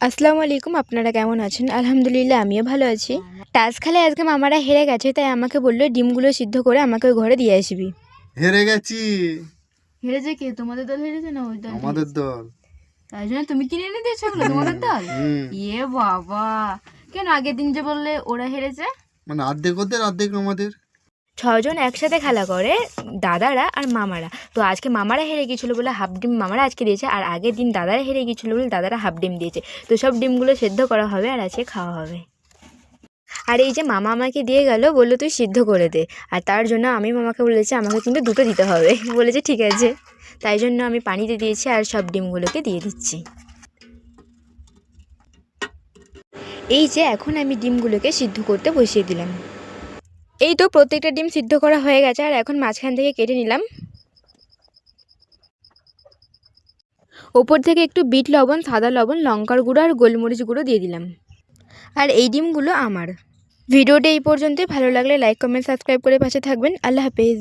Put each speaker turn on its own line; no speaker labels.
আসসালামু আলাইকুম, আপনারা কেমন আছেন? আলহামদুলিল্লাহ আমিও ভালো আছি। টাস্ক খেলায় আজকে মামারা হেরে গেছে, তাই আমাকে বললো ডিমগুলো সিদ্ধ করে আমাকে ওই ঘরে দিয়ে আসবি।
হেরে গেছি।
হেরেছে কে? তোমাদের দল হেরেছে না ওই দল?
আমাদের দল।
তাই জন্য তুমি কিনে এনে দিয়েছো ওগুলো তোমাদের দল? ইয়ে বাবা, কেন আগের দিন যে বললে ওরা হেরেছে?
মানে অর্ধেক ওদের অর্ধেক আমাদের।
6 জন একসাথে খেলা করে, দাদারা আর মামারা। তো আজকে মামারা হেরে গিয়েছিলো বলে হাফ ডিম মামারা আজকে দিয়েছে, আর আগের দিন দাদারা হেরে গিয়েছিলো বলে দাদারা হাফ ডিম দিয়েছে। তো সব ডিমগুলো সেদ্ধ করা হবে আর আজকে খাওয়া হবে। আর এই যে মামা আমাকে দিয়ে গেল, বললো তুই সিদ্ধ করে দে, আর তার জন্য আমি মামাকে বলেছি আমাকে কিন্তু দুটো দিতে হবে। বলেছে ঠিক আছে, তাই জন্য আমি পানিতে দিয়েছি আর সব ডিমগুলোকে দিয়ে দিচ্ছি। এই যে এখন আমি ডিমগুলোকে সিদ্ধ করতে বসিয়ে দিলাম। এই তো প্রত্যেকটা ডিম সিদ্ধ করা হয়ে গেছে, আর এখন মাঝখান থেকে কেটে নিলাম। ওপর থেকে একটু বিট লবণ, সাদা লবণ, লঙ্কার গুঁড়ো আর গোলমরিচ গুঁড়ো দিয়ে দিলাম। আর এই ডিমগুলো আমার। ভিডিওটা এই পর্যন্তই। ভালো লাগলে লাইক, কমেন্ট, সাবস্ক্রাইব করে পাশে থাকবেন। আল্লাহ হাফেজ।